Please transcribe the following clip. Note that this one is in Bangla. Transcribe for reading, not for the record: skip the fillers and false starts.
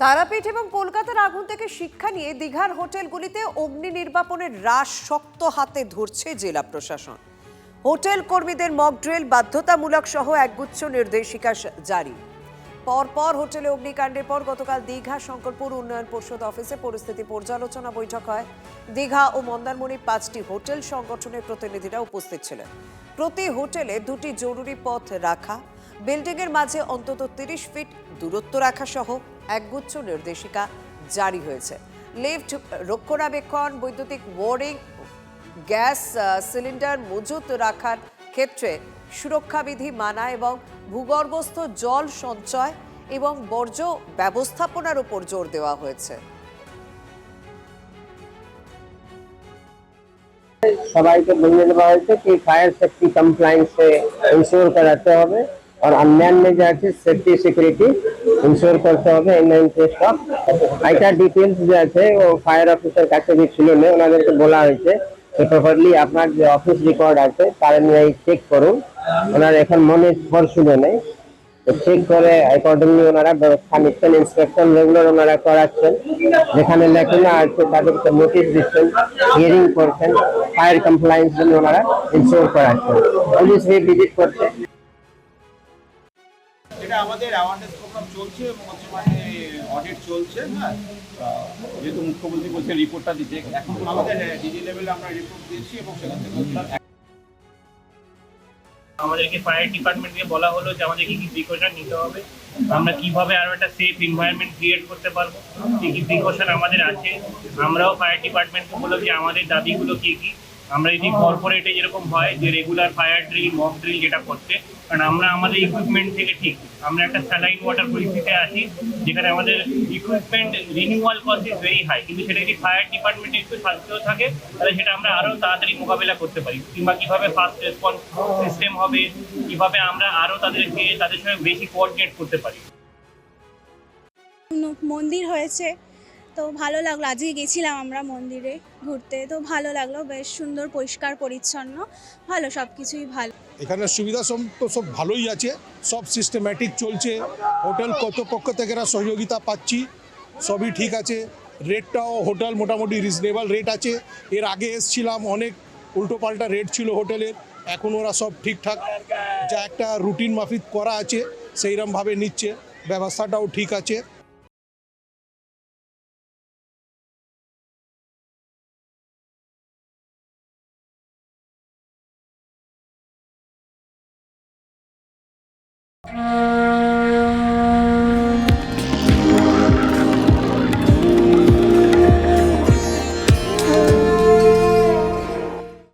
তারাপীঠ এবং কলকাতার আগুন থেকে শিক্ষা নিয়ে দীঘার হোটেলগুলিতে অগ্নি নির্বাপনের রাশ শক্ত হাতে ধরছে জেলা প্রশাসন। হোটেল কর্মীদের মক ড্রিল বাধ্যতামূলক সহ একগুচ্ছ নির্দেশিকা জারি। পরপর হোটেলে অগ্নিকাণ্ডের পর গতকাল দীঘা শঙ্করপুর উন্নয়ন পর্ষদ অফিসে পরিস্থিতি পর্যালোচনা বৈঠক হয়। দীঘা ও মন্দারমণি 5টি হোটেল সংগঠনের প্রতিনিধিরা উপস্থিত ছিলেন। প্রতি হোটেলে 2টি জরুরি পথ রাখা, বিল্ডিংয়ের মাঝে অন্তত 30 ফিট দূরত্ব রাখা সহ একগুচ্ছ নির্দেশিকা জারি হয়েছে। লিফট রক্ষণাবেক্ষণ, বৈদ্যুতিক ওয়ারিং, গ্যাস সিলিন্ডার মজুত রাখার ক্ষেত্রে সুরক্ষাবিধি মানা এবং ভূগর্ভস্থ জল সঞ্চয় এবং বর্জ্য ব্যবস্থাপনার উপর জোর দেওয়া হয়েছে। সবাইকে বলে দেওয়া হয়েছে কি ফায়ার সেফটি কমপ্লায়েন্স ইনশিওর করাতে হবে और अन्यान्य जो আছে সেফটি সিকিউরিটি ইনশিওর করতে হবে। এনআইন টেস্ট অফ আইটা ডিটেলস যে আছে ও ফায়ার অফিসার কাছে যে ছিল না ওনাদেরকে বলা হয়েছে যে প্রপারলি আপনার যে অফিস রেকর্ড আছে তার নিয়ে চেক করুন। ওনারা এখন মনে স্পর্শে নেই, চেক করে অ্যাকর্ডিংলি ওনারা ব্যবস্থা নিচ্ছেন। ইন্সপেকশন রেগুলার ওনারা করাচ্ছেন, যেখানে লেখানো আছে তাদেরকে নোটিশ দিচ্ছেন, হিয়ারিং করছেন, ফায়ার কমপ্লায়েন্স জন্য ওনারা ইনশিওর করাচ্ছেন। পুলিশ ভিজিট করছে। এটা আমাদের অ্যাওয়ারনেস প্রোগ্রাম চলছে এবং হচ্ছে মানে অডিট চলছে। হ্যাঁ, যেহেতু মুখ্যমন্ত্রী বলছে রিপোর্টটা দিতে, এখন আমাদের ডিজি লেভেলে আমরা রিপোর্ট দিয়েছি এবং সেখান থেকে আমাদেরকে ফায়ার ডিপার্টমেন্টকে বলা হলো যে আমাদের কি কি প্রিকশন নিতে হবে, আমরা কিভাবে আরো একটা সেফ এনভায়রনমেন্ট ক্রিয়েট করতে পারবো, কি কি প্রিকশন আমাদের আছে। আমরাও ফায়ার ডিপার্টমেন্টকে বললাম যে আমাদের দাবিগুলো কি কি। আমরা যদি কর্পোরেটে যেরকম হয় যে regular fire drill, mock drill যেটা করছে, কারণ আমরা আমাদের ইকুইপমেন্ট থেকে ঠিক আমরা একটা স্যালাইন ওয়াটার পরিস্থিতিতে আছি যেখানে আমাদের equipment renewal cost is very high, কিন্তু সেটা যদি ফায়ার ডিপার্টমেন্টে একটু সাহায্য থাকে তাহলে সেটা আমরা আরও তাড়াতাড়ি মোকাবিলা করতে পারি। কিংবা কীভাবে ফাস্ট রেসপন্স সিস্টেম হবে, কীভাবে আমরা আরও তাদেরকে তাদের সঙ্গে বেশি কোঅর্ডিনেট করতে পারি। মন্দির হয়েছে তো ভালো লাগলো, আজকে গেছিলাম আমরা মন্দিরে ঘুরতে, তো ভালো লাগলো, বেশ সুন্দর, পরিষ্কার পরিচ্ছন্ন, ভালো, সব কিছুই ভালো। এখানে সুবিধা তো সব ভালোই আছে, সব সিস্টেম্যাটিক চলছে। হোটেল কর্তৃপক্ষ থেকে সহযোগিতা পাচ্ছি, সবই ঠিক আছে। রেটটাও হোটেল মোটামুটি রিজনেবল রেট আছে। এর আগে এসছিলাম, অনেক উল্টোপাল্টা রেট ছিল হোটেলের, এখন ওরা সব ঠিকঠাক যা একটা রুটিন মাফিক করা আছে সেইরকমভাবে নিচ্ছে, ব্যবস্থাটাও ঠিক আছে।